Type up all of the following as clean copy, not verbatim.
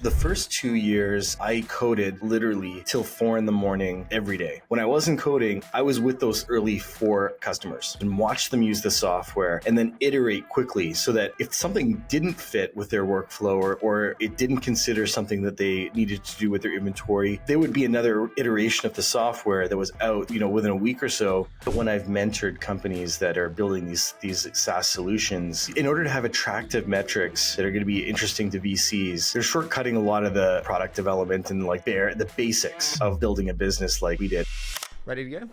The first 2 years, I coded literally till 4 a.m. every day. When I wasn't coding, I was with those early 4 customers and watched them use the software and then iterate quickly so that if something didn't fit with their workflow or it didn't consider something that they needed to do with their inventory, there would be another iteration of the software that was out, within a week or so. But when I've mentored companies that are building these SaaS solutions, in order to have attractive metrics that are going to be interesting to VCs, they're shortcutting a lot of the product development and the basics of building a business like we did. Ready to go?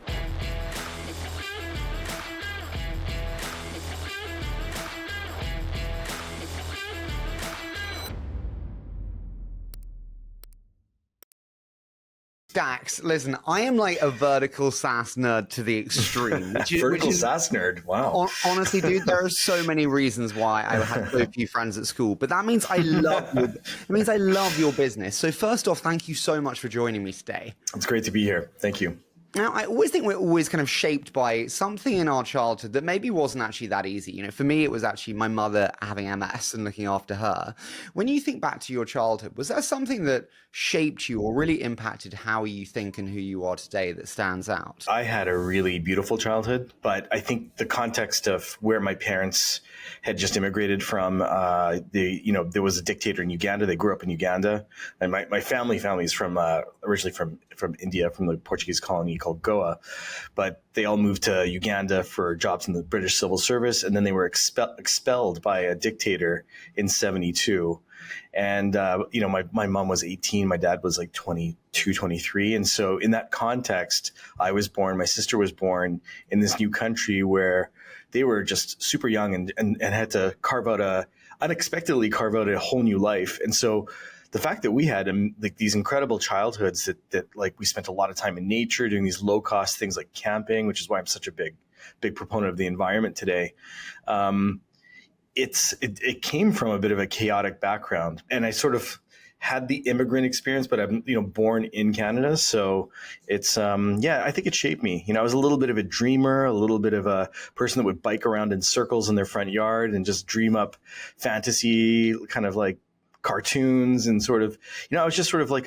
Dax, listen, I am like a vertical SaaS nerd to the extreme. Vertical SaaS nerd, wow. Honestly, dude, there are so many reasons why I had so few friends at school, but that means I love your business. So first off, thank you so much for joining me today. It's great to be here. Thank you. Now, I always think we're always kind of shaped by something in our childhood that maybe wasn't actually that easy. For me, it was actually my mother having MS and looking after her. When you think back to your childhood, was there something that shaped you or really impacted how you think and who you are today that stands out? I had a really beautiful childhood, but I think the context of where my parents had just immigrated from, there was a dictator in Uganda. They grew up in Uganda, and my family is from originally from India, from the Portuguese colony called Goa, but they all moved to Uganda for jobs in the British civil service, and then they were expelled by a dictator in 1972. And my mom was 18, my dad was like 22, 23, and so in that context, I was born. My sister was born in this new country where they were just super young and had to unexpectedly carve out a whole new life. And so the fact that we had these incredible childhoods that we spent a lot of time in nature doing these low cost things like camping, which is why I'm such a big proponent of the environment today. It came from a bit of a chaotic background, and I sort of had the immigrant experience, but I'm born in Canada, so it's I think it shaped me. I was a little bit of a dreamer, a little bit of a person that would bike around in circles in their front yard and just dream up fantasy kind of like cartoons and sort of, I was just sort of like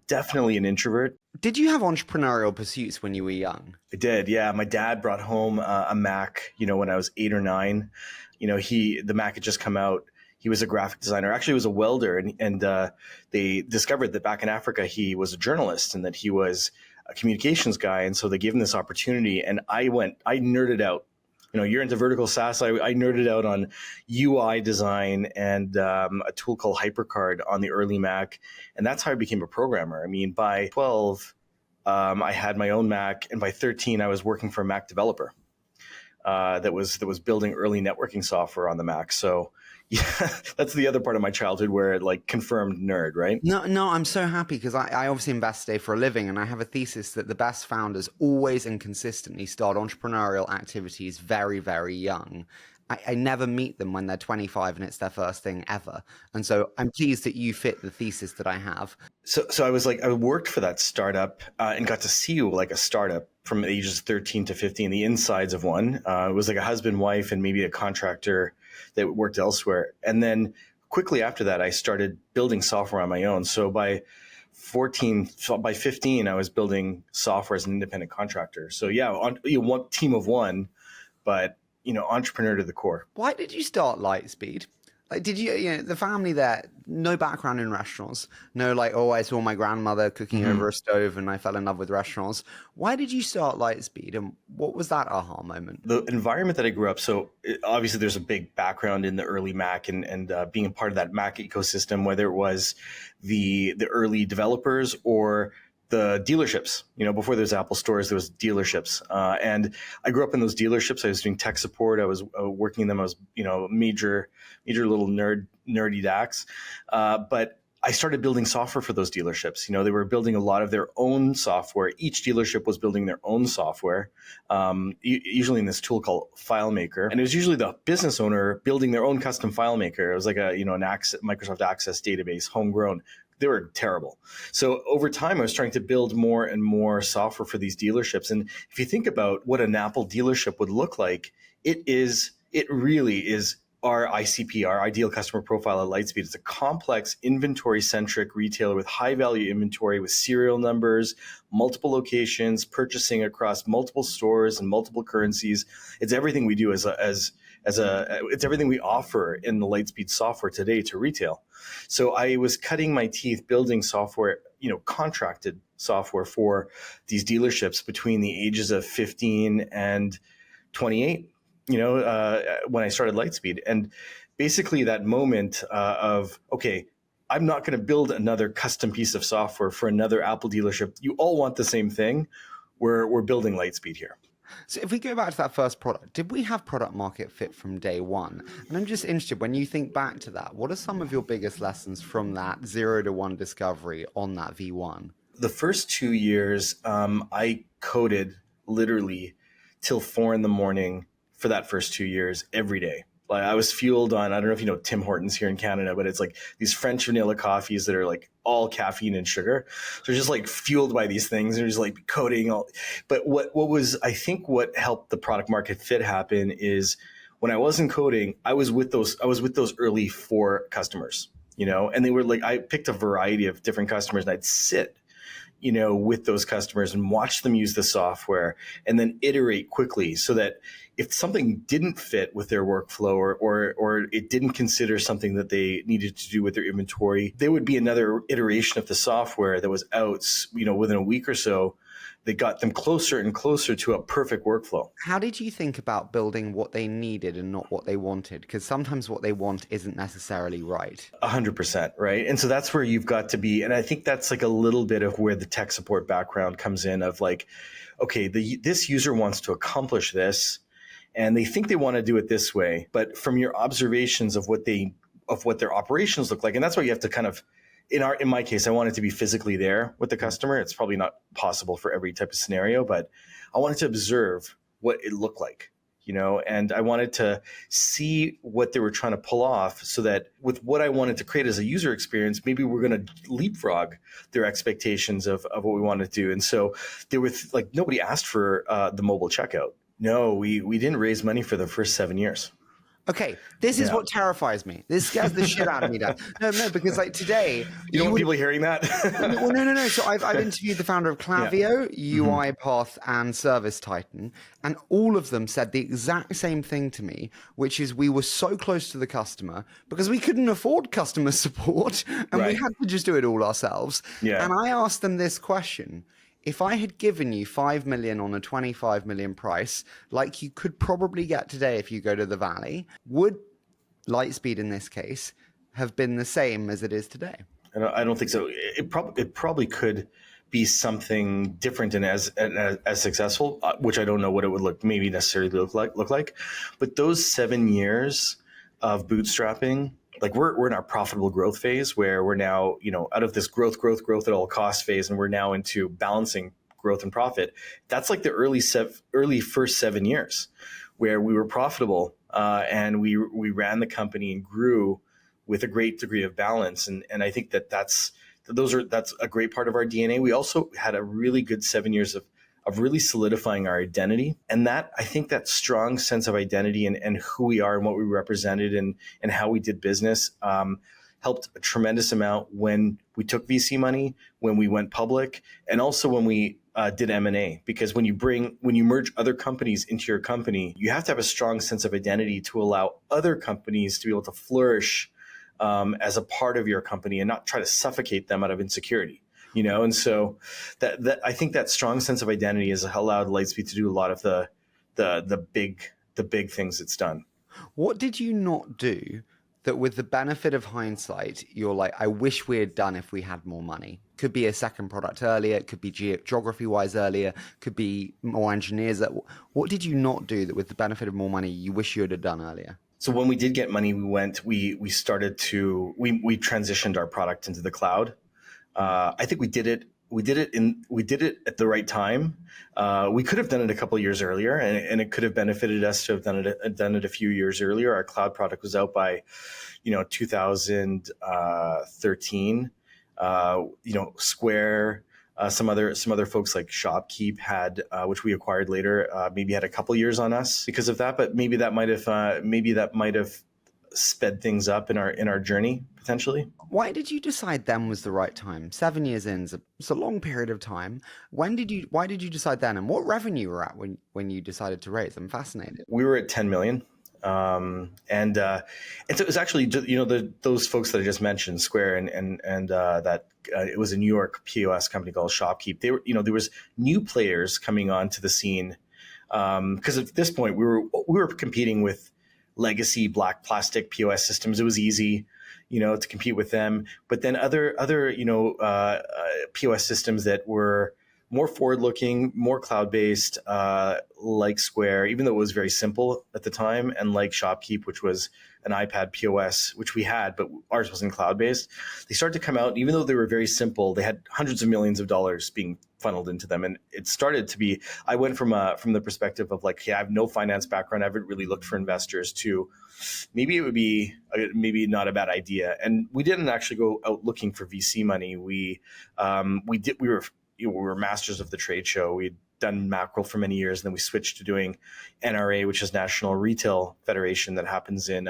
definitely an introvert. Did you have entrepreneurial pursuits when you were young? I did, yeah. My dad brought home a Mac, when I was 8 or 9. The Mac had just come out. He was a graphic designer. Actually, he was a welder, and they discovered that back in Africa, he was a journalist and that he was a communications guy. And so they gave him this opportunity, and I nerded out. You're into vertical SaaS. I nerded out on UI design and a tool called HyperCard on the early Mac. And that's how I became a programmer. I mean, by 12, I had my own Mac. And by 13, I was working for a Mac developer that was building early networking software on the Mac. So yeah, that's the other part of my childhood where it confirmed nerd, right? No, I'm so happy because I obviously invest today for a living, and I have a thesis that the best founders always and consistently start entrepreneurial activities very, very young. I never meet them when they're 25 and it's their first thing ever. And so I'm pleased that you fit the thesis that I have. So I worked for that startup and got to see a startup from ages 13 to 15, the insides of one. It was like a husband, wife, and maybe a contractor that worked elsewhere. And then quickly after that, I started building software on my own. So by 15, I was building software as an independent contractor. So yeah, one team of one, but entrepreneur to the core. Why did you start Lightspeed? Did you, the family there, no background in restaurants, no I saw my grandmother cooking over a stove and I fell in love with restaurants. Why did you start Lightspeed, and what was that aha moment? The environment that I grew up, obviously there's a big background in the early Mac and being a part of that Mac ecosystem, whether it was the early developers or the dealerships. Before there was Apple stores, there was dealerships. And I grew up in those dealerships. I was doing tech support. I was working in them. I was, major little nerdy Dax. But I started building software for those dealerships. They were building a lot of their own software. Each dealership was building their own software, usually in this tool called FileMaker. And it was usually the business owner building their own custom FileMaker. It was like an Microsoft Access database, homegrown. They were terrible. So over time, I was trying to build more and more software for these dealerships. And if you think about what an Apple dealership would look like, it really is our ICP, our ideal customer profile at Lightspeed. It's a complex inventory-centric retailer with high-value inventory with serial numbers, multiple locations, purchasing across multiple stores and multiple currencies. It's everything we do it's everything we offer in the Lightspeed software today to retail. So I was cutting my teeth building software, contracted software for these dealerships between the ages of 15 and 28. When I started Lightspeed. And basically that moment of, okay, I'm not going to build another custom piece of software for another Apple dealership. You all want the same thing. We're building Lightspeed here. So if we go back to that first product, did we have product market fit from day one? And I'm just interested, when you think back to that, what are some of your biggest lessons from that 0 to 1 discovery on that V1? The first 2 years, I coded literally till 4 a.m. for that first 2 years every day. Like I was fueled on, I don't know if you know Tim Hortons here in Canada, but it's like these French vanilla coffees that are like all caffeine and sugar. So just like fueled by these things and just like coding all. But I think what helped the product market fit happen is when I wasn't coding, I was with those early 4 customers, and they were like, I picked a variety of different customers and I'd sit with those customers and watch them use the software and then iterate quickly so that if something didn't fit with their workflow or it didn't consider something that they needed to do with their inventory, there would be another iteration of the software that was out, within a week or so that got them closer and closer to a perfect workflow. How did you think about building what they needed and not what they wanted? Because sometimes what they want isn't necessarily right. 100%, right? And so that's where you've got to be. And I think that's like a little bit of where the tech support background comes in of like, okay, this user wants to accomplish this and they think they want to do it this way. But from your observations of what their operations look like, and that's why you have to kind of, in my case, I wanted to be physically there with the customer. It's probably not possible for every type of scenario, but I wanted to observe what it looked like, and I wanted to see what they were trying to pull off so that with what I wanted to create as a user experience, maybe we're going to leapfrog their expectations of what we wanted to do. And so there was like, nobody asked for the mobile checkout. No, we didn't raise money for the first 7 years. Okay, this is what terrifies me. This scares the shit out of me, Dad. No, because like today... You don't want people hearing that? Well, no. So I've interviewed the founder of Klaviyo, UiPath, and Service Titan, and all of them said the exact same thing to me, which is we were so close to the customer because we couldn't afford customer support, and we had to just do it all ourselves. Yeah. And I asked them this question. If I had given you 5 million on a 25 million price, like you could probably get today if you go to the Valley, would Lightspeed in this case have been the same as it is today? I don't think so. It probably could be something different and as successful, which I don't know what it would maybe necessarily look like. But those 7 years of bootstrapping, like we're in our profitable growth phase where we're now, out of this growth at all cost phase, and we're now into balancing growth and profit. That's like the early first 7 years where we were profitable and we ran the company and grew with a great degree of balance. And I think that's a great part of our DNA. We also had a really good 7 years of really solidifying our identity. And that, I think that strong sense of identity and who we are and what we represented and how we did business helped a tremendous amount when we took VC money, when we went public, and also when we did M&A. Because when you merge other companies into your company, you have to have a strong sense of identity to allow other companies to be able to flourish as a part of your company and not try to suffocate them out of insecurity. And so that I think that strong sense of identity has allowed Lightspeed to do a lot of the big things it's done. What did you not do that with the benefit of hindsight, you're like, I wish we had done if we had more money? Could be a second product earlier, it could be geography-wise earlier, could be more engineers. What did you not do that with the benefit of more money you wish you would have done earlier? So when we did get money, we transitioned our product into the cloud. I think we did it at the right time. We could have done it a couple of years earlier, and it could have benefited us to have done it a few years earlier. Our cloud product was out by, 2013. Square, some other folks like Shopkeep had, which we acquired later, maybe had a couple years on us because of that. But maybe that might have sped things up in our journey potentially. Why did you decide then was the right time? 7 years in, it's a long period of time. Why did you decide then? And what revenue were at when you decided to raise? I'm fascinated. We were at 10 million. And so it was actually, those folks that I just mentioned, Square and that it was a New York POS company called Shopkeep. They were, there was new players coming onto the scene. Because at this point we were competing with legacy black plastic POS systems. It was easy, to compete with them. But then other POS systems that were more forward-looking, more cloud-based, like Square, even though it was very simple at the time, and like Shopkeep, which was an iPad POS, which we had, but ours wasn't cloud-based. They started to come out, even though they were very simple, they had hundreds of millions of dollars being funneled into them. And it started to be, I went from the perspective of like, I have no finance background, I haven't really looked for investors, to maybe it would be maybe not a bad idea. And we didn't actually go out looking for VC money. We were masters of the trade show. We'd done Mackerel for many years, and then we switched to doing NRA, which is National Retail Federation, that happens in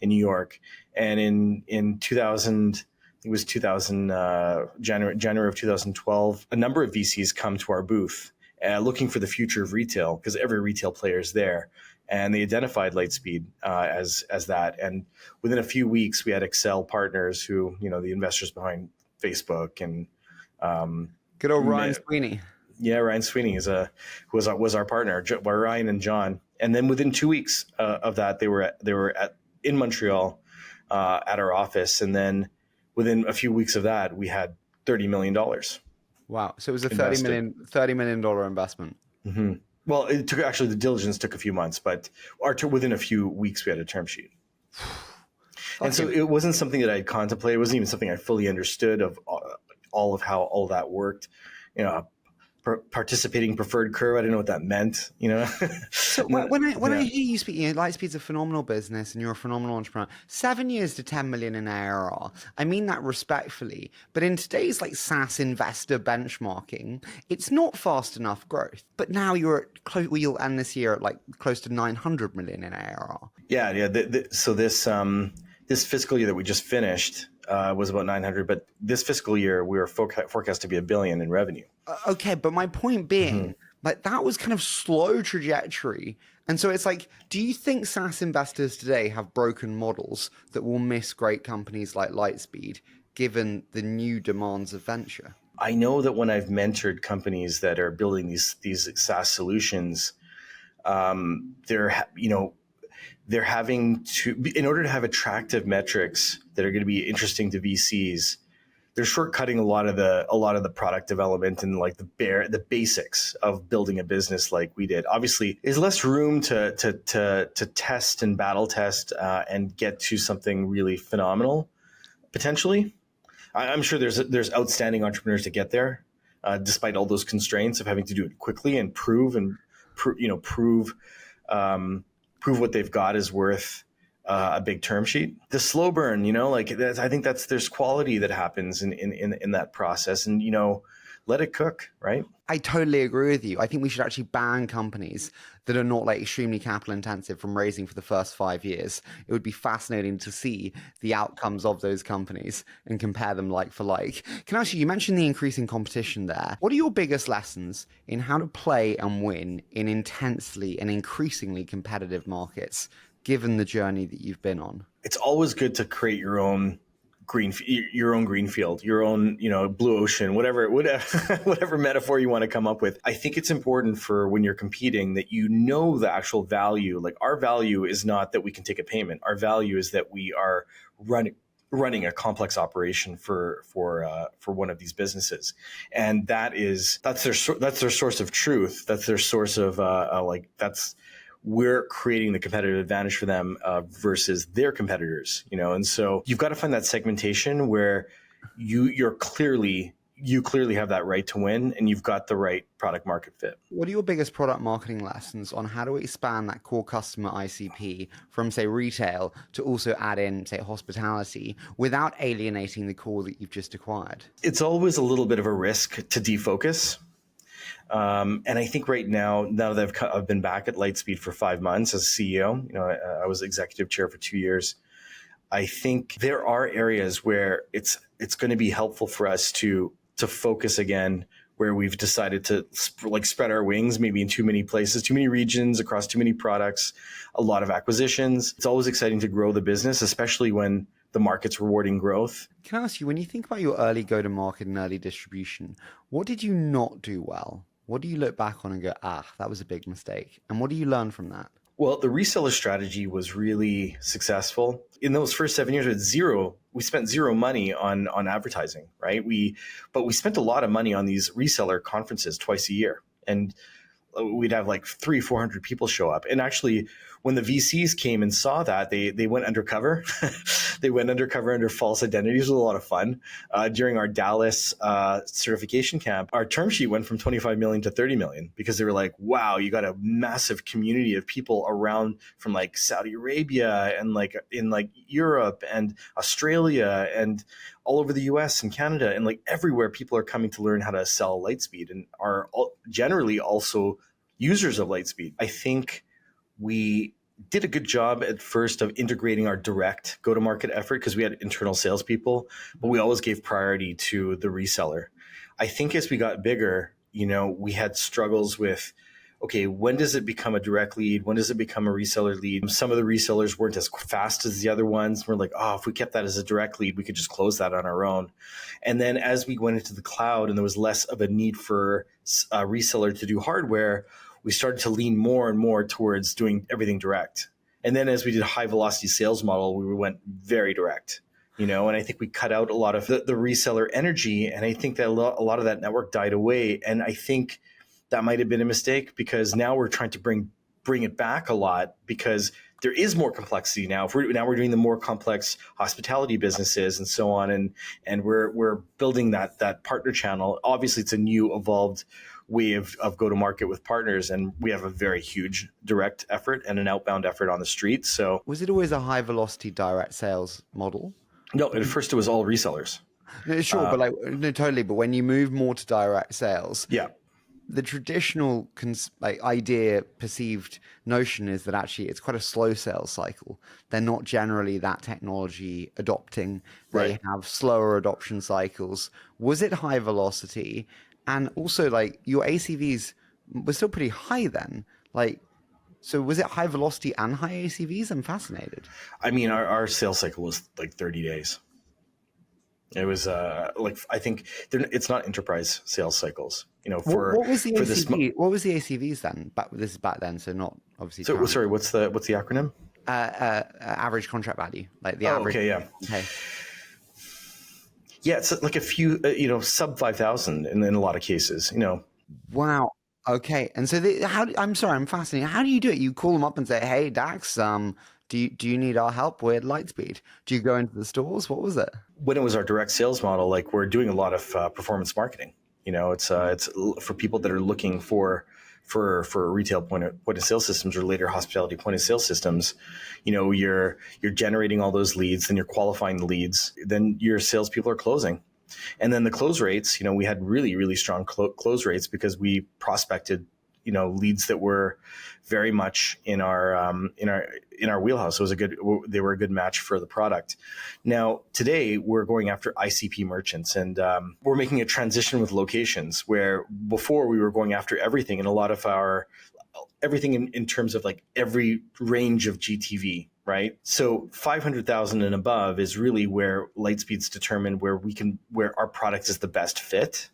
New York. And in 2000, it was January of 2012, a number of VCs come to our booth looking for the future of retail, because every retail player is there. And they identified Lightspeed as that. And within a few weeks, we had Accel partners who, the investors behind Facebook and good old Ryan Sweeney. Yeah, Ryan Sweeney was our partner, Ryan and John. And then within 2 weeks of that, they were in Montreal at our office. And then within a few weeks of that, we had $30 million. Wow! So it was a $30 million investment. Mm-hmm. Well, the diligence took a few months, but within a few weeks, we had a term sheet. And so it wasn't something that I contemplated. It wasn't even something I fully understood of all of how all that worked. Participating preferred curve, I didn't know what that meant. So when I hear you speak, Lightspeed's a phenomenal business, and you're a phenomenal entrepreneur. 7 years to 10 million in ARR. I mean that respectfully, but in today's SaaS investor benchmarking, it's not fast enough growth. But now you're at you'll end this year at close to 900 million in ARR. Yeah. So this fiscal year that we just finished was about 900, but this fiscal year we were forecast to be $1 billion in revenue. Okay, but my point being, that was kind of slow trajectory. And so it's do you think SaaS investors today have broken models that will miss great companies like Lightspeed, given the new demands of venture? I know that when I've mentored companies that are building these SaaS solutions, they're having to, in order to have attractive metrics that are going to be interesting to VCs, they're shortcutting a lot of the product development and the basics of building a business like we did. Obviously, there's less room to test and battle test and get to something really phenomenal. Potentially, I'm sure there's outstanding entrepreneurs to get there, despite all those constraints of having to do it quickly and prove what they've got is worth a big term sheet. The slow burn, I think there's quality that happens in that process, and let it cook, right? I totally agree with you. I think we should actually ban companies that are not extremely capital intensive from raising for the first 5 years. It would be fascinating to see the outcomes of those companies and compare them like for like. Can I ask you mentioned the increasing competition there. What are your biggest lessons in how to play and win in intensely and increasingly competitive markets, given the journey that you've been on? It's always good to create your own greenfield, your own, blue ocean, whatever metaphor you want to come up with. I think it's important for when you're competing that the actual value. Like, our value is not that we can take a payment. Our value is that we are running a complex operation for one of these businesses, and that's their source of truth. That's their source of we're creating the competitive advantage for them versus their competitors, and so you've got to find that segmentation where you clearly have that right to win, and you've got the right product market fit. What are your biggest product marketing lessons on how to expand that core customer ICP from, say, retail to also add in, say, hospitality without alienating the core that you've just acquired? It's always a little bit of a risk to defocus. And I think right now that I've been back at Lightspeed for 5 months as CEO, I was executive chair for 2 years. I think there are areas where it's going to be helpful for us to focus again, where we've decided to spread our wings, maybe in too many places, too many regions, across too many products, a lot of acquisitions. It's always exciting to grow the business, especially when the market's rewarding growth. Can I ask you, when you think about your early go-to-market and early distribution, what did you not do well? What do you look back on and go, that was a big mistake? And what do you learn from that? Well, the reseller strategy was really successful. In those first 7 years, we spent zero money on advertising, right? But we spent a lot of money on these reseller conferences twice a year. And we'd have like 300-400 people show up. And actually, when the VCs came and saw that, they went undercover. They went undercover under false identities. It was a lot of fun. During our Dallas certification camp, our term sheet went from 25 million to 30 million because they were like, wow, you got a massive community of people around from like Saudi Arabia and like in like Europe and Australia and all over the US and Canada, and like everywhere people are coming to learn how to sell Lightspeed and are generally also users of Lightspeed. I think we did a good job at first of integrating our direct go-to-market effort because we had internal salespeople, but we always gave priority to the reseller. I think as we got bigger, we had struggles with, okay, when does it become a direct lead? When does it become a reseller lead? Some of the resellers weren't as fast as the other ones. We're like, if we kept that as a direct lead, we could just close that on our own. And then as we went into the cloud and there was less of a need for a reseller to do hardware, we started to lean more and more towards doing everything direct. And then as we did a high velocity sales model, we went very direct. And I think we cut out a lot of the reseller energy. And I think that a lot of that network died away. And I think that might have been a mistake because now we're trying to bring it back a lot because there is more complexity now. Now we're doing the more complex hospitality businesses and so on, and we're building that partner channel. Obviously, it's a new evolved way of go to market with partners, and we have a very huge direct effort and an outbound effort on the street. So, was it always a high velocity direct sales model? No, at first it was all resellers. No, sure, but no, totally. But when you move more to direct sales, yeah. The traditional idea, perceived notion is that actually it's quite a slow sales cycle. They're not generally that technology adopting. They have slower adoption cycles. Was it high velocity? And also, your ACVs were still pretty high then. So was it high velocity and high ACVs? I'm fascinated. I mean, our sales cycle was like 30 days. It was I think it's not enterprise sales cycles. What was the ACV? What was the ACVs then? This is back then, so not obviously. So sorry, what's the acronym? Average contract value, like the average. Okay, yeah. Okay. Yeah, it's like a few, sub 5,000 in a lot of cases. Wow. Okay. And so I'm sorry, I'm fascinated. How do you do it? You call them up and say, "Hey, Dax, do you need our help with Lightspeed?" Do you go into the stores? What was it? When it was our direct sales model, we're doing a lot of performance marketing. It's for people that are looking for retail point of sale systems or later hospitality point of sale systems. You're generating all those leads, then you're qualifying the leads, then your salespeople are closing. And then the close rates, we had really, really strong close rates because we prospected, leads that were very much in our wheelhouse. They were a good match for the product. Now, today we're going after ICP merchants, and we're making a transition with locations where before we were going after everything, and a lot of everything in terms of every range of GTV. Right. So 500,000 and above is really where Lightspeed's determined where our product is the best fit.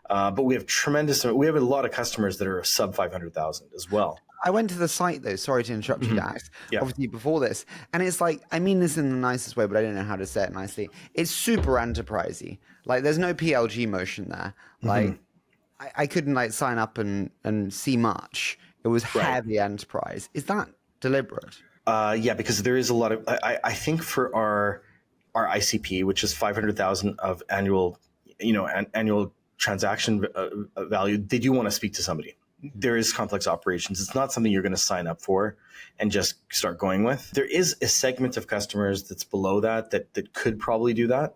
But we have a lot of customers that are sub 500,000 as well. I went to the site though. Sorry to interrupt you, Dax. Yeah. Obviously before this, and it's I mean this in the nicest way, but I don't know how to say it nicely. It's super enterprisey. There's no PLG motion there. I couldn't sign up and see much. It was heavy enterprise. Is that deliberate? Yeah, because there is a lot of, I think for our ICP, which is 500,000 of annual transaction value, they do want to speak to somebody. There is complex operations. It's not something you're going to sign up for and just start going with. There is a segment of customers that's below that could probably do that.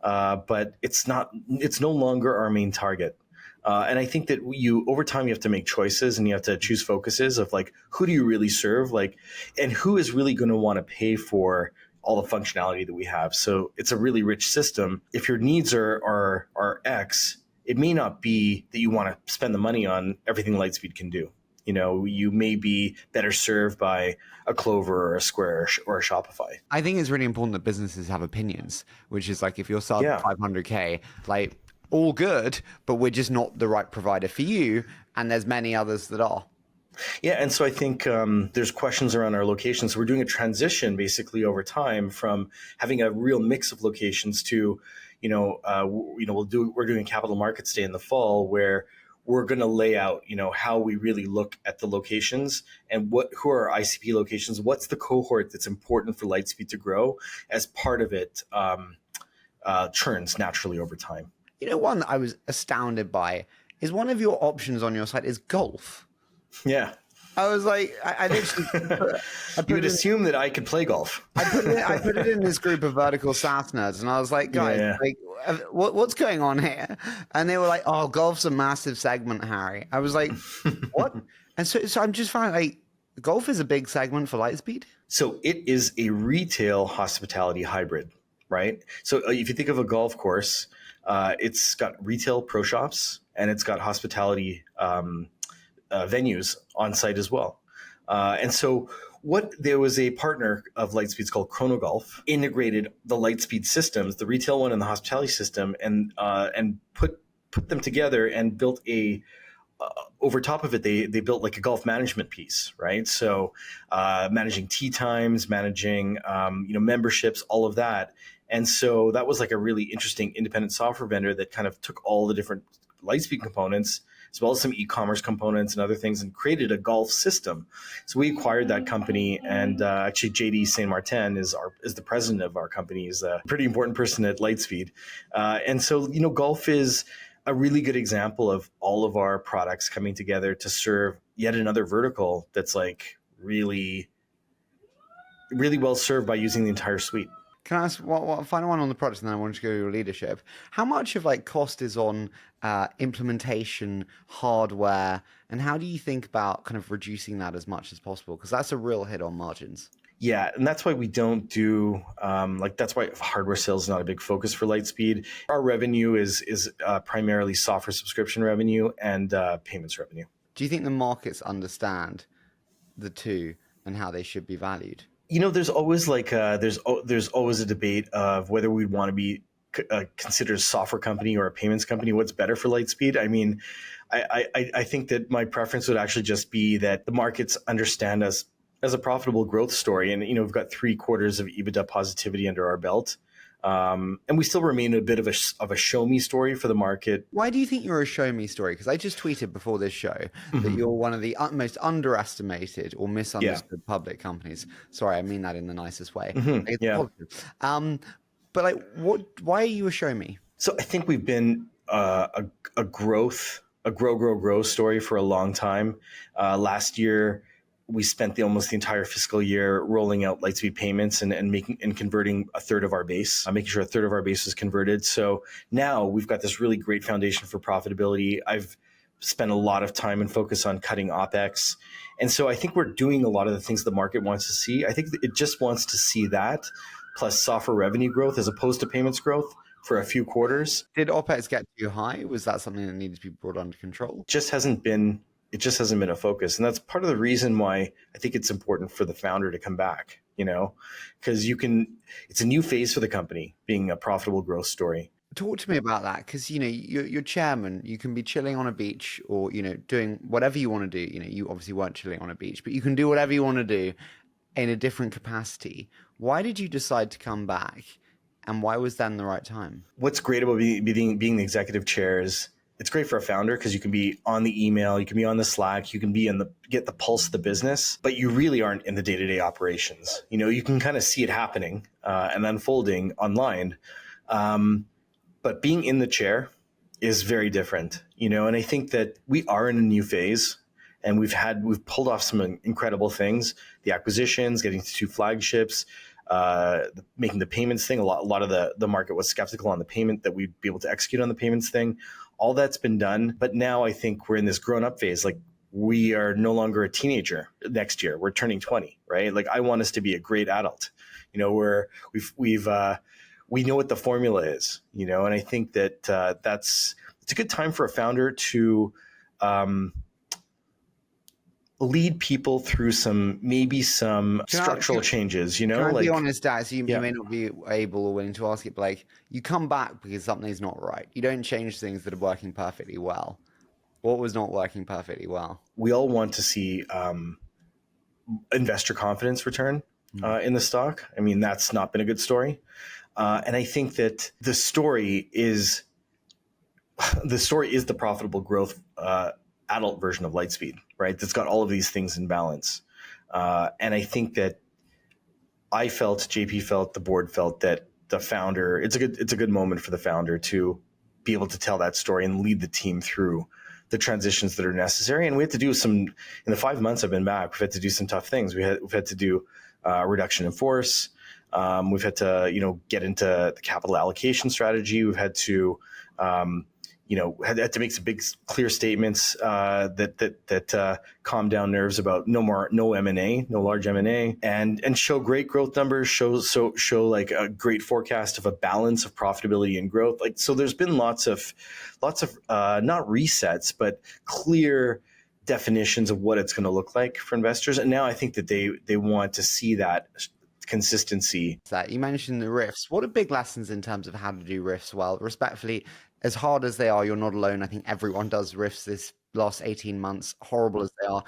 But it's no longer our main target. And I think that over time, you have to make choices and you have to choose focuses of like, who do you really serve? Like, and who is really going to want to pay for all the functionality that we have. So it's a really rich system. If your needs are X, it may not be that you want to spend the money on everything Lightspeed can do. You may be better served by a Clover or a Square or a Shopify. I think it's really important that businesses have opinions, which is like if you're sub 500K, like all good, but we're just not the right provider for you. And there's many others that are. Yeah, and so I think there's questions around our locations. So we're doing a transition basically over time from having a real mix of locations to, we're doing a capital markets day in the fall where we're going to lay out, how we really look at the locations and who are our ICP locations. What's the cohort that's important for Lightspeed to grow as part of it churns naturally over time. One that I was astounded by is one of your options on your site is golf. Yeah. I was like, I literally you would assume that I could play golf. I put it in this group of vertical SaaS nerds, and I was like, guys, like, what's going on here? And they were like, oh, golf's a massive segment, Harry. I was like, what? And so I'm just finding like, golf is a big segment for Lightspeed. So it is a retail hospitality hybrid, right? So if you think of a golf course, it's got retail pro shops and it's got hospitality venues on site as well. And so there was a partner of Lightspeed's called Chronogolf, integrated the Lightspeed systems, the retail one and the hospitality system, and put them together and built over top of it, they built like a golf management piece, right? So managing tee times, managing memberships, all of that. And so that was like a really interesting independent software vendor that kind of took all the different Lightspeed components, as well as some e-commerce components and other things, and created a golf system. So we acquired that company, and actually JD Saint Martin is the president of our company. He's a pretty important person at Lightspeed. And so, golf is a really good example of all of our products coming together to serve yet another vertical that's like really, really well served by using the entire suite. Can I ask what final one on the product, and then I want to go to your leadership? How much of like cost is on implementation, hardware, and how do you think about kind of reducing that as much as possible? Because that's a real hit on margins. Yeah, and that's why we don't do that's why hardware sales is not a big focus for Lightspeed. Our revenue is primarily software subscription revenue and payments revenue. Do you think the markets understand the two and how they should be valued? There's always there's always a debate of whether we'd want to be considered a software company or a payments company. What's better for Lightspeed? I mean, I think that my preference would actually just be that the markets understand us as a profitable growth story. And, we've got 3 quarters of EBITDA positivity under our belt. And we still remain a bit of a show me story for the market. Why do you think you're a show me story? Because I just tweeted before this show that you're one of the most underestimated or misunderstood public companies. Sorry, I mean that in the nicest way. But like, why are you a show me? So I think we've been a grow story for a long time. Last year, we spent almost the entire fiscal year rolling out Lightspeed payments and converting a third of our base, making sure a third of our base was converted. So now we've got this really great foundation for profitability. I've spent a lot of time and focus on cutting OpEx. And so I think we're doing a lot of the things the market wants to see. I think it just wants to see that plus software revenue growth as opposed to payments growth for a few quarters. Did OpEx get too high? Was that something that needed to be brought under control? It just hasn't been a focus. And that's part of the reason why I think it's important for the founder to come back, because it's a new phase for the company being a profitable growth story. Talk to me about that, because, you're chairman, you can be chilling on a beach or, doing whatever you want to do. You obviously weren't chilling on a beach, but you can do whatever you want to do in a different capacity. Why did you decide to come back, and why was then the right time? What's great about being the executive chair is it's great for a founder because you can be on the email, you can be on the Slack, you can be get the pulse of the business, but you really aren't in the day-to-day operations. You can kind of see it happening and unfolding online. But being in the chair is very different, and I think that we are in a new phase, and we've pulled off some incredible things, the acquisitions, getting to 2 flagships, making the payments thing. A lot of the market was skeptical on the payment, that we'd be able to execute on the payments thing. All that's been done. But now I think we're in this grown up phase. Like, we are no longer a teenager next year. We're turning 20, right? Like, I want us to be a great adult. You know, we know what the formula is, you know, and I think that it's a good time for a founder to lead people through some structural changes, you know. Can I be like, honest, Dax? You yeah. may not be able or willing to ask it, but like, you come back because something's not right. You don't change things that are working perfectly well. What was not working perfectly well? We all want to see investor confidence return in the stock. I mean, that's not been a good story. And I think that the story is the profitable growth adult version of Lightspeed, right? That's got all of these things in balance. And I think that JP felt, the board felt that the founder, it's a good moment for the founder to be able to tell that story and lead the team through the transitions that are necessary. And we had to do in the 5 months I've been back, we've had to do some tough things. We've had to do reduction in force. We've had to, get into the capital allocation strategy. We've had to, had to make some big, clear statements that calm down nerves about no M&A, no large M&A, and show great growth numbers. Show like a great forecast of a balance of profitability and growth. Like, so there's been lots of not resets, but clear definitions of what it's going to look like for investors. And now I think that they want to see that consistency. That you mentioned the riffs. What are big lessons in terms of how to do riffs well? Respectfully, as hard as they are, you're not alone. I think everyone does riffs this last 18 months, horrible as they are.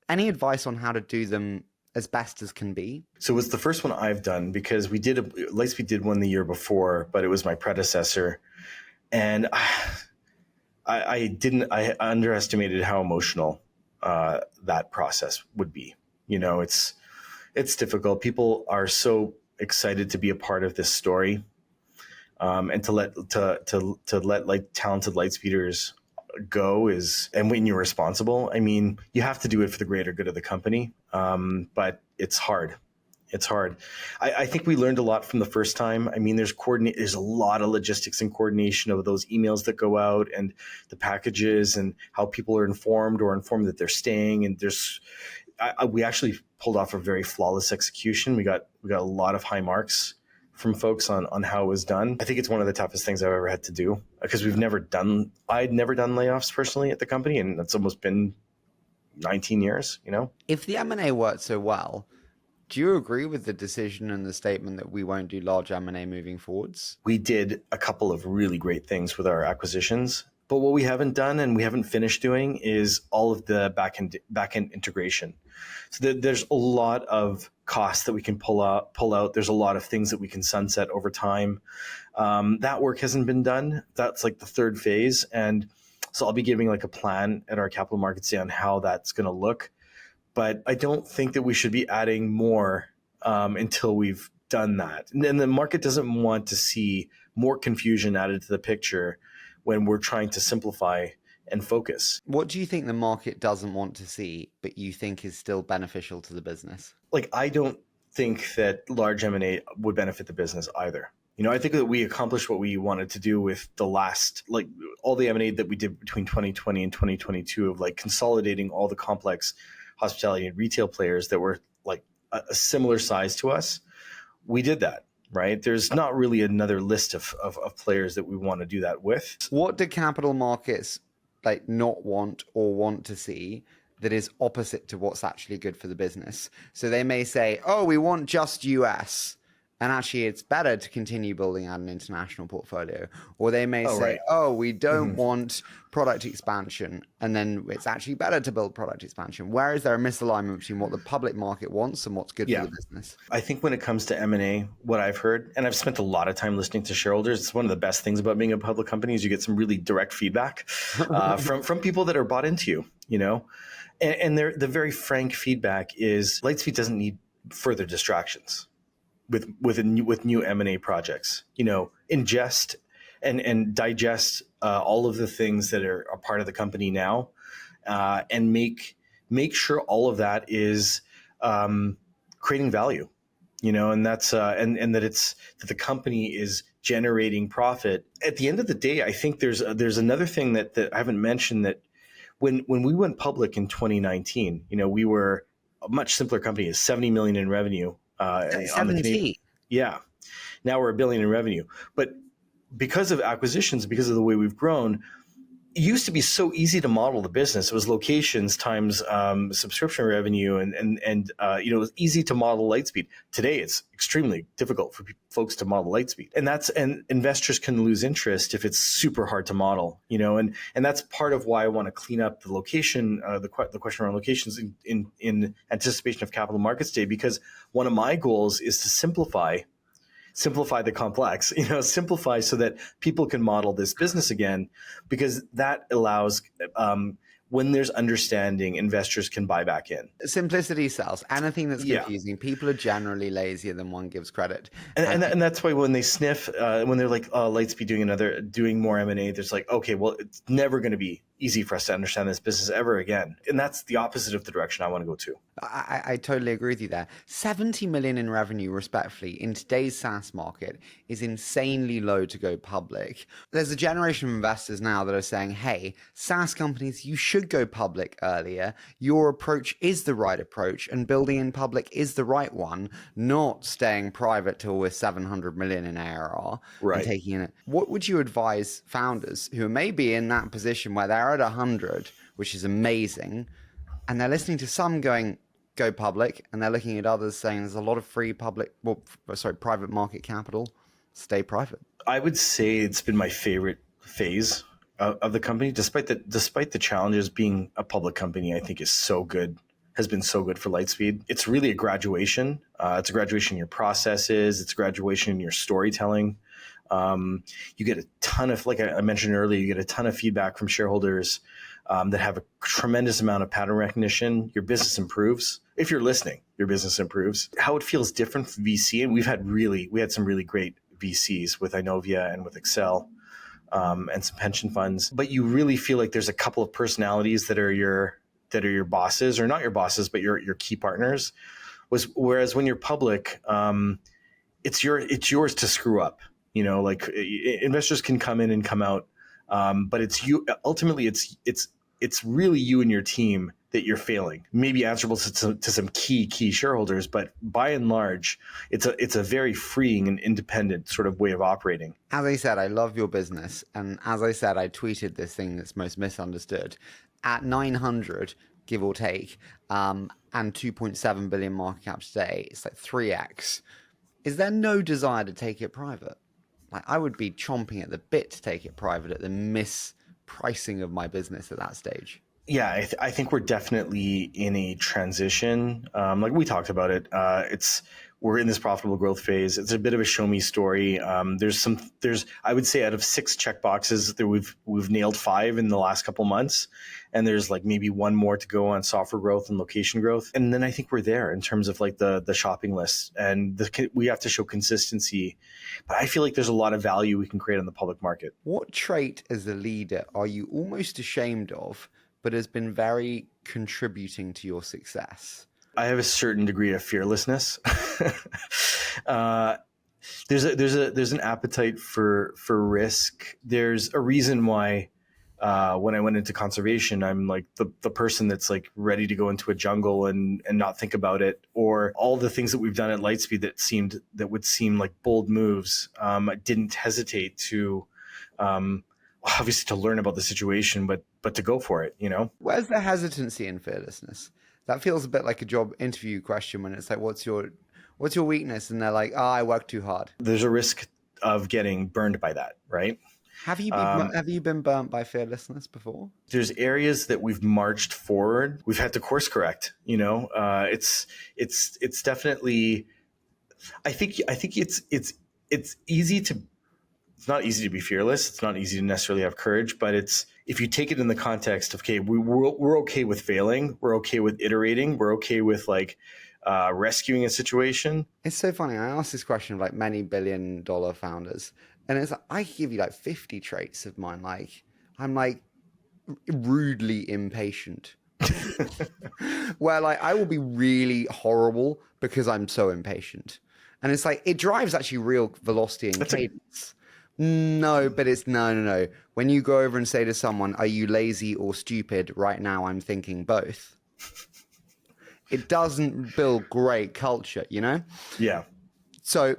Any advice on how to do them as best as can be? So it was the first one I've done, because Lightspeed did one the year before, but it was my predecessor. And I underestimated how emotional that process would be. It's difficult. People are so excited to be a part of this story, and to let like talented Lightspeeders go and when you're responsible. I mean, you have to do it for the greater good of the company, but it's hard. It's hard. I think we learned a lot from the first time. I mean, there's a lot of logistics and coordination of those emails that go out and the packages and how people are informed that they're staying. And we actually pulled off a very flawless execution. We got a lot of high marks from folks on how it was done. I think it's one of the toughest things I've ever had to do, because I'd never done layoffs personally at the company, and it's almost been 19 years, If the M&A worked so well, do you agree with the decision and the statement that we won't do large M&A moving forwards? We did a couple of really great things with our acquisitions, but what we haven't done and we haven't finished doing is all of the back-end integration. So there's a lot of costs that we can pull out. There's a lot of things that we can sunset over time. That work hasn't been done. That's like the third phase. And so I'll be giving like a plan at our Capital Markets Day on how that's going to look. But I don't think that we should be adding more until we've done that. And the market doesn't want to see more confusion added to the picture when we're trying to simplify and focus. What do you think the market doesn't want to see, but you think is still beneficial to the business? Like, I don't think that large M&A would benefit the business either. I think that we accomplished what we wanted to do with the last, like all the M&A that we did between 2020 and 2022 of like consolidating all the complex hospitality and retail players that were like a similar size to us. We did that, right? There's not really another list of players that we want to do that with. What do capital markets like not want or want to see that is opposite to what's actually good for the business? So they may say, oh, we want just US. And actually, it's better to continue building out an international portfolio. Or they may say, right. oh, we don't want product expansion. And then it's actually better to build product expansion. Where is there a misalignment between what the public market wants and what's good for the business? I think when it comes to M&A, what I've heard, and I've spent a lot of time listening to shareholders, it's one of the best things about being a public company is you get some really direct feedback from people that are bought into you, And the very frank feedback is Lightspeed doesn't need further distractions with new M&A projects. Ingest and digest all of the things that are a part of the company now, and make sure all of that is creating value. and that's and that the company is generating profit. At the end of the day, I think there's another thing that I haven't mentioned, that when we went public in 2019, we were a much simpler company, 70 million in revenue on the Canadian. 70. Yeah. Now we're $1 billion in revenue. But because of acquisitions, because of the way we've grown, it used to be so easy to model the business. It was locations times subscription revenue, and it was easy to model Lightspeed. Today, it's extremely difficult for folks to model Lightspeed, and investors can lose interest if it's super hard to model. And that's part of why I want to clean up the location, the question around locations in anticipation of Capital Markets Day, because one of my goals is to simplify the complex, simplify so that people can model this business again, because that allows, when there's understanding, investors can buy back in. Simplicity sells. Anything that's confusing, people are generally lazier than one gives credit. And that's why when they sniff, when they're like, oh, Lightspeed doing more M&A, there's like, okay, well, it's never going to be easy for us to understand this business ever again. And that's the opposite of the direction I want to go to. I totally agree with you there. 70 million in revenue, respectfully, in today's SaaS market is insanely low to go public. There's a generation of investors now that are saying, hey, SaaS companies, you should go public earlier. Your approach is the right approach, and building in public is the right one, not staying private till we're 700 million in ARR and taking in it. What would you advise founders who may be in that position where they're at 100, which is amazing, and they're listening to some going, go public, and they're looking at others saying there's a lot of free private market capital, stay private? I would say it's been my favorite phase of the company, despite the challenges. Being a public company, I think, has been so good for Lightspeed. It's really a graduation. It's a graduation in your processes. It's a graduation in your storytelling. You get a ton of, like I mentioned earlier, you get a ton of feedback from shareholders that have a tremendous amount of pattern recognition. Your business improves. If you're listening, your business improves. How it feels different from VC, and we had some really great VCs with Innovia and with Accel, and some pension funds. But you really feel like there's a couple of personalities that are your bosses, or not your bosses, but your key partners. Whereas when you're public, it's yours to screw up. Like investors can come in and come out, but it's you. Ultimately, it's really you and your team that you're failing. Maybe answerable to some key shareholders, but by and large, it's a very freeing and independent sort of way of operating. As I said, I love your business, and as I said, I tweeted this thing that's most misunderstood. At 900, give or take, and 2.7 billion market cap today, it's like 3x. Is there no desire to take it private? Like, I would be chomping at the bit to take it private at the mispricing of my business at that stage. Yeah, I think we're definitely in a transition. Like we talked about it. We're in this profitable growth phase. It's a bit of a show me story. There's I would say out of 6 check boxes that we've nailed 5 in the last couple months, and there's like maybe 1 more to go on software growth and location growth. And then I think we're there in terms of like the shopping list, and we have to show consistency. But I feel like there's a lot of value we can create on the public market. What trait as a leader are you almost ashamed of, but has been very contributing to your success? I have a certain degree of fearlessness. There's an appetite for risk. There's a reason why when I went into conservation, I'm like the person that's like ready to go into a jungle and not think about it, or all the things that we've done at Lightspeed that would seem like bold moves. I didn't hesitate to obviously to learn about the situation, but to go for it, Where's the hesitancy and fearlessness? That feels a bit like a job interview question when it's like, what's your weakness? And they're like, oh, I work too hard. There's a risk of getting burned by that, right? Have you been burnt by fearlessness before? There's areas that we've marched forward. We've had to course correct, it's definitely, I think it's easy to, it's not easy to be fearless. It's not easy to necessarily have courage, but if you take it in the context of, okay, we're okay with failing. We're okay with iterating. We're okay with like rescuing a situation. It's so funny. I asked this question of like many $billion founders, and it's like, I could give you like 50 traits of mine. Like, I'm like rudely impatient. Where like I will be really horrible because I'm so impatient. And it's like, it drives actually real velocity and cadence. No, but it's no. When you go over and say to someone, are you lazy or stupid? Right now, I'm thinking both. It doesn't build great culture, you know? Yeah. So,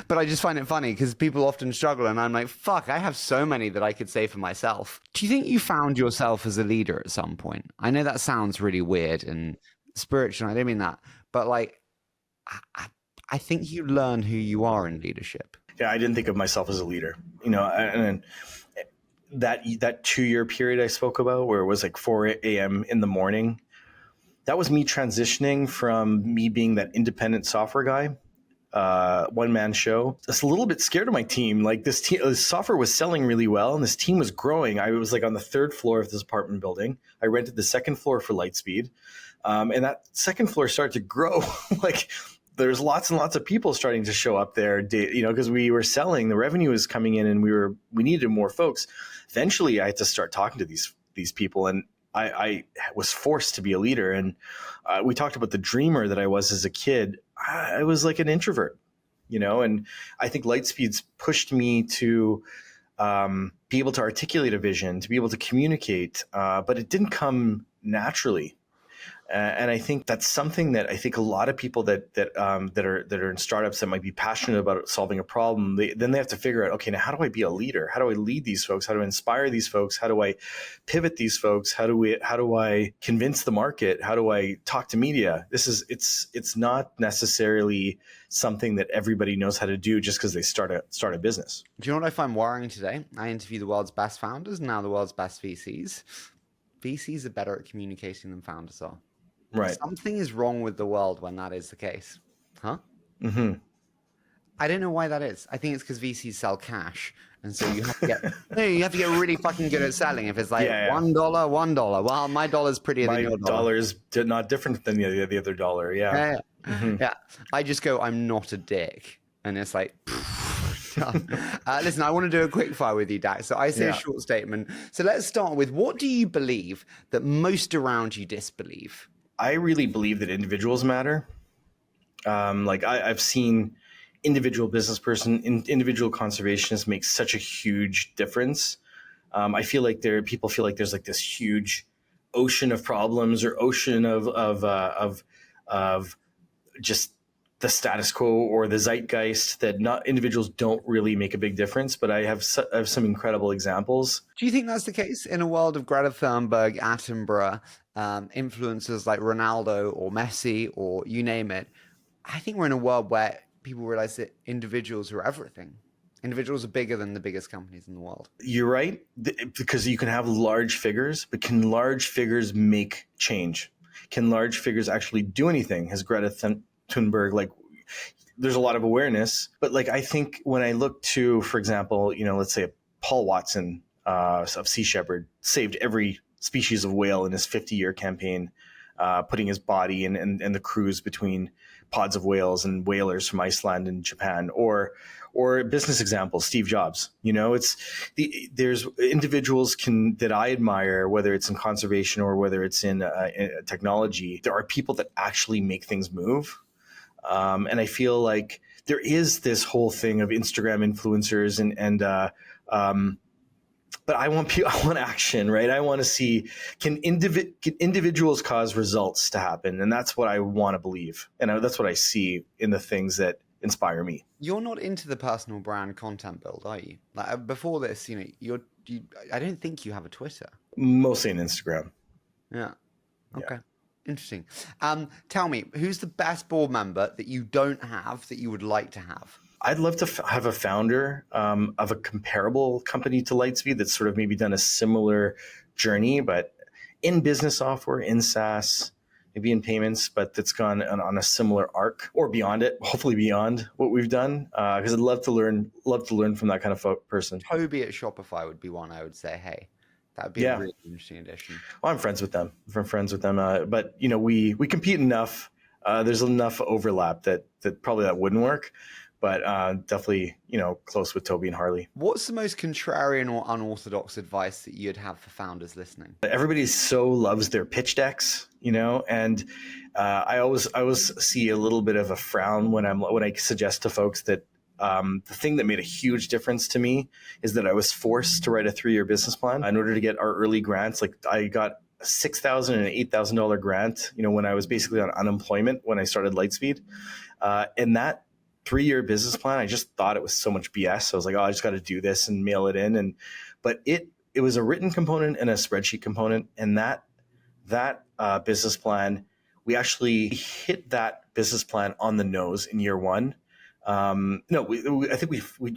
but I just find it funny because people often struggle and I'm like, fuck, I have so many that I could say for myself. Do you think you found yourself as a leader at some point? I know that sounds really weird and spiritual. I don't mean that, but like, I think you learn who you are in leadership. Yeah, I didn't think of myself as a leader, and that 2-year period I spoke about where it was like 4 a.m. in the morning, that was me transitioning from me being that independent software guy, one-man show. I was a little bit scared of my team. Like this software was selling really well and this team was growing. I was like on the 3rd floor of this apartment building. I rented the 2nd floor for Lightspeed. And that 2nd floor started to grow. Like there's lots and lots of people starting to show up there, because we were selling, the revenue was coming in and we needed more folks. Eventually I had to start talking to these people, and I was forced to be a leader. And we talked about the dreamer that I was as a kid. I was like an introvert, and I think Lightspeed's pushed me to be able to articulate a vision, to be able to communicate, but it didn't come naturally. And I think that's something that I think a lot of people that are in startups that might be passionate about solving a problem, then they have to figure out, okay, now how do I be a leader? How do I lead these folks? How do I inspire these folks? How do I pivot these folks? How do I convince the market? How do I talk to media? It's not necessarily something that everybody knows how to do just because they start a business. Do you know what I find worrying today? I interview the world's best founders and now the world's best VCs. VCs are better at communicating than founders are. Right. Something is wrong with the world when that is the case. Huh? Mm-hmm. I don't know why that is. I think it's because VCs sell cash. And so you have to get really fucking good at selling. If it's like $1, $1. Well, my dollar's prettier than your dollar. My dollar's not different than the other dollar. Yeah. Mm-hmm. Yeah. I just go, I'm not a dick. And it's like, listen, I want to do a quick fire with you, Dax. So I say a short statement. So let's start with, what do you believe that most around you disbelieve? I really believe that individuals matter. I've seen individual business person, individual conservationists make such a huge difference. I feel like people feel like there's like this huge ocean of problems or ocean of just the status quo or the zeitgeist that not individuals don't really make a big difference. But I have some incredible examples. Do you think that's the case in a world of Greta Thunberg, Attenborough, influencers like Ronaldo or Messi or you name it? I think we're in a world where people realize that individuals are everything. Individuals are bigger than the biggest companies in the world. You're right, because you can have large figures, but can large figures make change? Can large figures actually do anything? Has Greta Thunberg, there's a lot of awareness, but I think when I look to, for example, let's say Paul Watson of Sea Shepherd saved every species of whale in his 50-year campaign, putting his body and the crews between pods of whales and whalers from Iceland and Japan, or business examples, Steve Jobs. There's individuals that I admire, whether it's in conservation or whether it's in technology. There are people that actually make things move. And I feel like there is this whole thing of Instagram influencers but I want action, right? I want to see, can individuals cause results to happen? And that's what I want to believe. And that's what I see in the things that inspire me. You're not into the personal brand content build, are you? Before this, I don't think you have a Twitter. Mostly on Instagram. Yeah. Okay. Yeah. Interesting. Tell me, who's the best board member that you don't have that you would like to have? I'd love to have a founder of a comparable company to Lightspeed that's sort of maybe done a similar journey, but in business software, in SaaS, maybe in payments, but that's gone on a similar arc or beyond it, hopefully beyond what we've done. Because I'd love to learn from that kind of person. Toby at Shopify would be one I would say, hey, that would be a really interesting addition. Well, I'm friends with them. But we compete enough. There's enough overlap that probably that wouldn't work. but definitely, close with Toby and Harley. What's the most contrarian or unorthodox advice that you'd have for founders listening? Everybody so loves their pitch decks, and I always see a little bit of a frown when I suggest to folks that the thing that made a huge difference to me is that I was forced to write a 3-year business plan in order to get our early grants. Like I got a $6,000 and $8,000 grant, when I was basically on unemployment when I started Lightspeed, and that 3-year business plan, I just thought it was so much BS. So I was like, I just got to do this and mail it in. But it was a written component and a spreadsheet component. And that business plan, we actually hit that business plan on the nose in year one. I think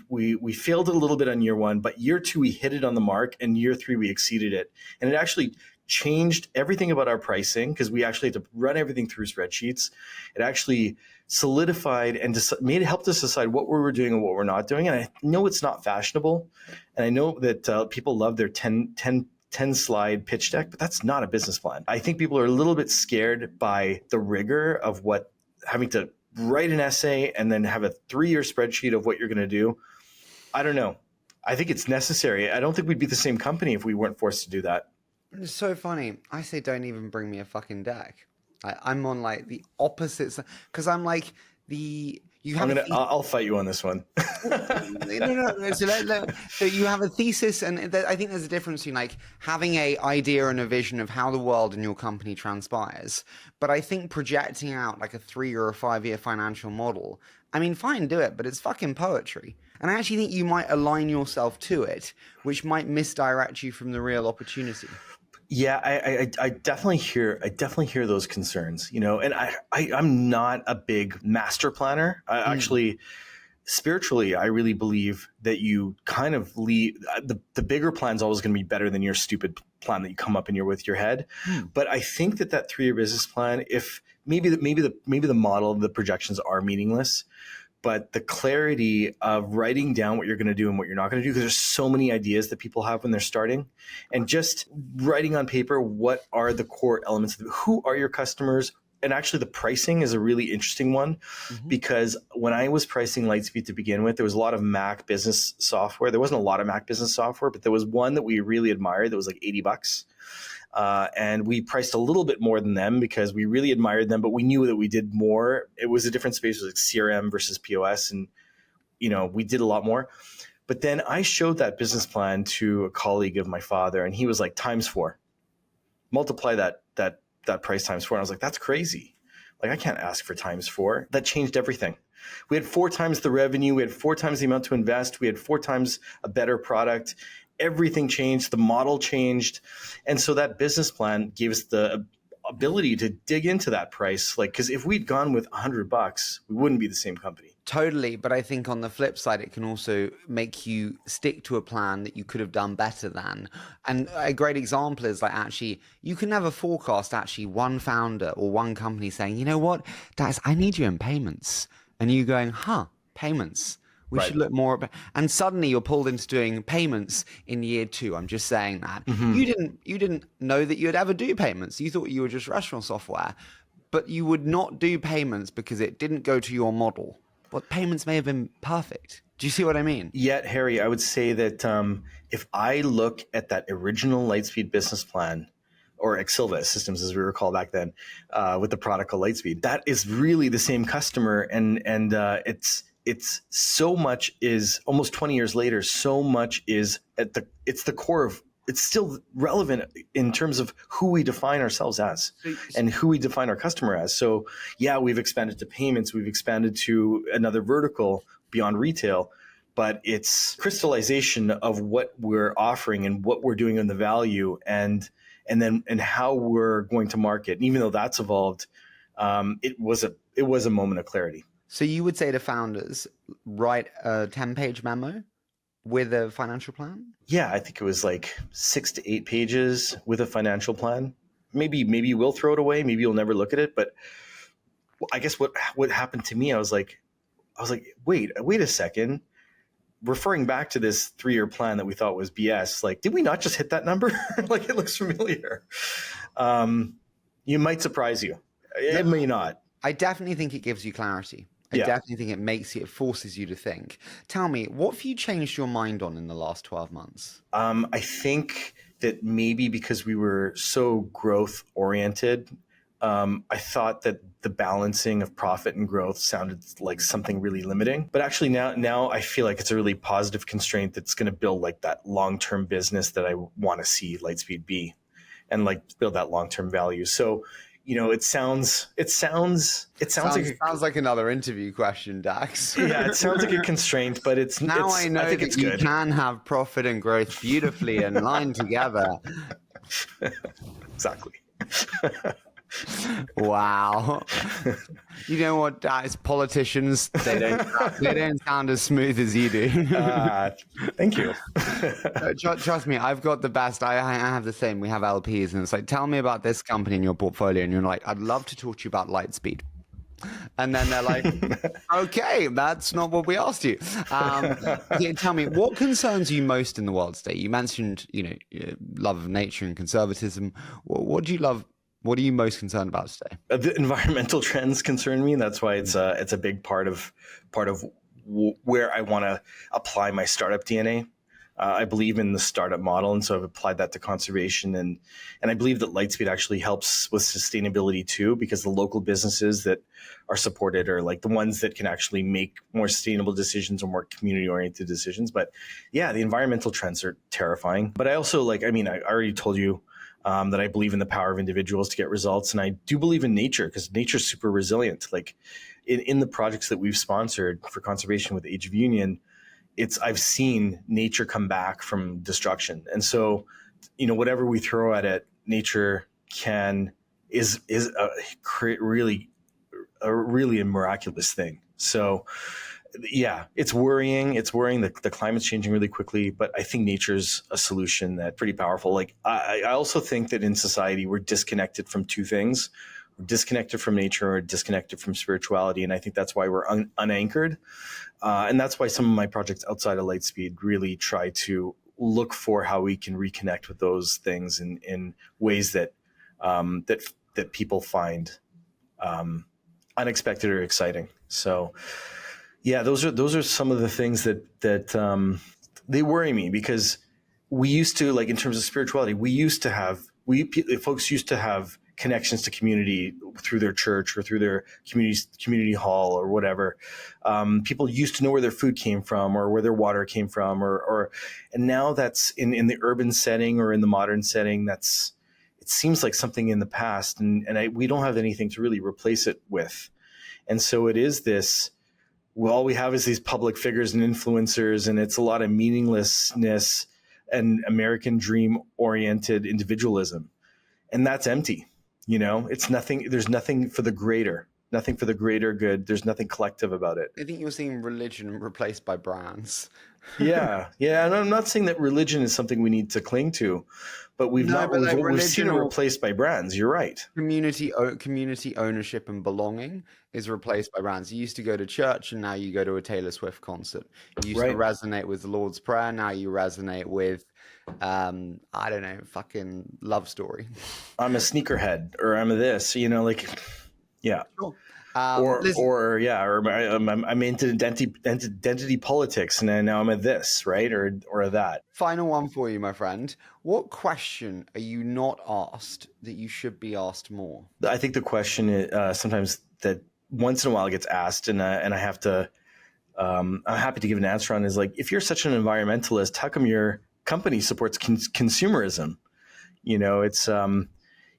we failed a little bit on year one, but year 2, we hit it on the mark, and year 3, we exceeded it. And it actually changed everything about our pricing because we actually had to run everything through spreadsheets. It actually solidified and helped us decide what we were doing and what we're not doing. And I know it's not fashionable. And I know that people love their 10 slide pitch deck, but that's not a business plan. I think people are a little bit scared by the rigor of having to write an essay and then have a 3-year spreadsheet of what you're going to do. I don't know. I think it's necessary. I don't think we'd be the same company if we weren't forced to do that. It's so funny. I say, don't even bring me a fucking deck. I'm on like the opposite side because I'm like I'll fight you on this one. No. So you have a thesis, and I think there's a difference between like having a idea and a vision of how the world in your company transpires. But I think projecting out like a 3 or a 5-year financial model, I mean, fine, do it, but it's fucking poetry. And I actually think you might align yourself to it, which might misdirect you from the real opportunity. Yeah, I definitely hear those concerns, and I'm not a big master planner. Actually, spiritually, I really believe that you kind of leave the bigger plan's always going to be better than your stupid plan that you come up with your head. But I think that 3-year business plan, if maybe the model, the projections are meaningless, but the clarity of writing down what you're going to do and what you're not going to do, because there's so many ideas that people have when they're starting, and just writing on paper, what are the core elements of who are your customers? And actually the pricing is a really interesting one, because when I was pricing Lightspeed to begin with, there was a lot of Mac business software. There wasn't a lot of Mac business software, but there was one that we really admired that was like $80. And we priced a little bit more than them because we really admired them, but we knew that we did more. It was a different space. It was like CRM versus POS. And, we did a lot more. But then I showed that business plan to a colleague of my father, and he was like, ×4, multiply that price ×4. And I was like, that's crazy. Like, I can't ask for ×4. That changed everything. We had 4 times the revenue. We had 4 times the amount to invest. We had 4 times a better product. Everything changed. The model changed. And so that business plan gave us the ability to dig into that price. Like, because if we'd gone with $100, we wouldn't be the same company. Totally. But I think on the flip side, it can also make you stick to a plan that you could have done better than. And a great example is like, actually, you can never forecast actually one founder or one company saying, you know what, Dax, I need you in payments. And you going, payments. We should look more at, and suddenly you're pulled into doing payments in year 2. I'm just saying that. You didn't know that you'd ever do payments. You thought you were just restaurant software, but you would not do payments because it didn't go to your model. But payments may have been perfect. Do you see what I mean? Yet, Harry, I would say that if I look at that original Lightspeed business plan, or Accel systems as we recall back then, with the product called Lightspeed, that is really the same customer, and it's so much is almost 20 years later, so much is it's the core of, it's still relevant in terms of who we define ourselves as and who we define our customer as. So yeah, we've expanded to payments, we've expanded to another vertical beyond retail, but it's crystallization of what we're offering and what we're doing in the value and how we're going to market. And even though that's evolved, it was a moment of clarity. So you would say to founders, write a 10-page memo with a financial plan? Yeah, I think it was like 6 to 8 pages with a financial plan. Maybe you will throw it away. Maybe you'll never look at it. But I guess what happened to me, I was like, wait a second. Referring back to this 3-year plan that we thought was BS, like, did we not just hit that number? Like, it looks familiar. You might surprise you. It may not. I definitely think it gives you clarity. I definitely think it forces you to think. Tell me, what have you changed your mind on in the last 12 months? I think that maybe because we were so growth oriented, I thought that the balancing of profit and growth sounded like something really limiting. But actually now I feel like it's a really positive constraint that's going to build like that long-term business that I want to see Lightspeed be, and like build that long-term value. So, it sounds Sounds like another interview question, Dax. yeah, it sounds like a constraint, but I know I think that it's you good. can have profit and growth beautifully in line together. Exactly. Wow. You know what, Dax? Politicians, they don't sound as smooth as you do. Thank you. Trust me, I've got the best. I have the same. We have LPs, and it's like, tell me about this company in your portfolio, and you're like, I'd love to talk to you about Lightspeed. And then they're like, okay, that's not what we asked you. Okay, tell me, what concerns you most in the world today? You mentioned, love of nature and conservatism. What do you love? What are you most concerned about today? The environmental trends concern me. That's why it's a big part of where I want to apply my startup DNA. I believe in the startup model, and so I've applied that to conservation, and I believe that Lightspeed actually helps with sustainability too, because the local businesses that are supported are like the ones that can actually make more sustainable decisions or more community-oriented decisions. But yeah, the environmental trends are terrifying. But I also I already told you that I believe in the power of individuals to get results, and I do believe in nature because nature's super resilient. Like in the projects that we've sponsored for conservation with Age of Union, I've seen nature come back from destruction. And so, whatever we throw at it, nature is really a miraculous thing. So yeah, it's worrying. It's worrying that the climate's changing really quickly, but I think nature's a solution that's pretty powerful. Like I also think that in society, we're disconnected from two things. We're disconnected from nature or disconnected from spirituality. And I think that's why we're unanchored. And that's why some of my projects outside of Lightspeed really try to look for how we can reconnect with those things in ways that that people find unexpected or exciting. So yeah, those are some of the things that they worry me, because we used to, like in terms of spirituality, folks used to have connections to community through their church or through their community hall or whatever. People used to know where their food came from or where their water came from, and now that's in the urban setting or in the modern setting. It seems like something in the past, and we don't have anything to really replace it with. And so it is this. Well, all we have is these public figures and influencers, and it's a lot of meaninglessness and American dream oriented individualism, and that's empty. It's nothing. There's nothing for the greater good. There's nothing collective about it. I think you're seeing religion replaced by brands. Yeah. And I'm not saying that religion is something we need to cling to, but we've seen it replaced by brands. You're right. Community ownership and belonging is replaced by brands. You used to go to church, and now you go to a Taylor Swift concert. You used to resonate with the Lord's Prayer. Now you resonate with, I don't know, fucking Love Story. I'm a sneakerhead, or I'm a this. Yeah. Sure. I'm into identity politics, and now I'm at this, right, or that. Final one for you, my friend. What question are you not asked that you should be asked more? I think the question is, sometimes that once in a while gets asked, and I have to. I'm happy to give an answer on, is like, if you're such an environmentalist, how come your company supports consumerism? It's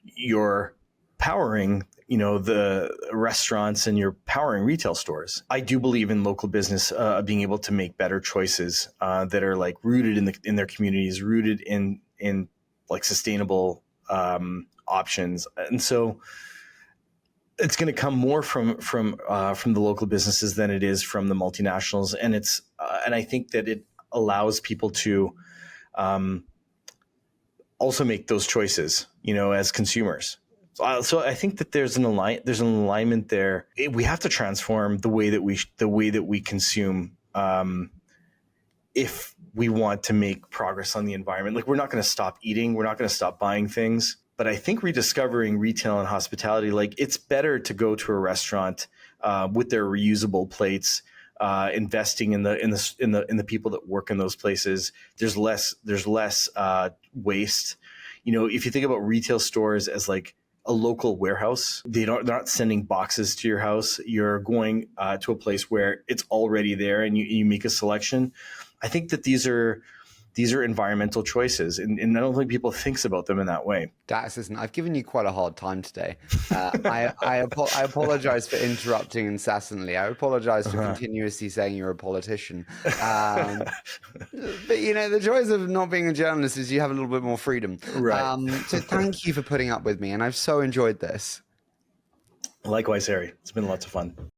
you're powering the restaurants, and you're powering retail stores. I do believe in local business being able to make better choices that are like rooted in their communities, rooted in like sustainable options. And so it's going to come more from the local businesses than it is from the multinationals. And and I think that it allows people to also make those choices, as consumers. So I think that there's an alignment there. We have to transform the way that we consume if we want to make progress on the environment. Like, we're not going to stop eating, we're not going to stop buying things. But I think rediscovering retail and hospitality, like, it's better to go to a restaurant with their reusable plates, investing in the people that work in those places. There's less waste. If you think about retail stores as like a local warehouse, they're not sending boxes to your house. You're going to a place where it's already there, and you make a selection. I think that these are environmental choices, and I don't think people thinks about them in that way. Dax, listen, I've given you quite a hard time today. I apologize for interrupting incessantly. I apologize for continuously saying you're a politician. But the joys of not being a journalist is you have a little bit more freedom. Right. So thank you for putting up with me, and I've so enjoyed this. Likewise, Harry. It's been lots of fun.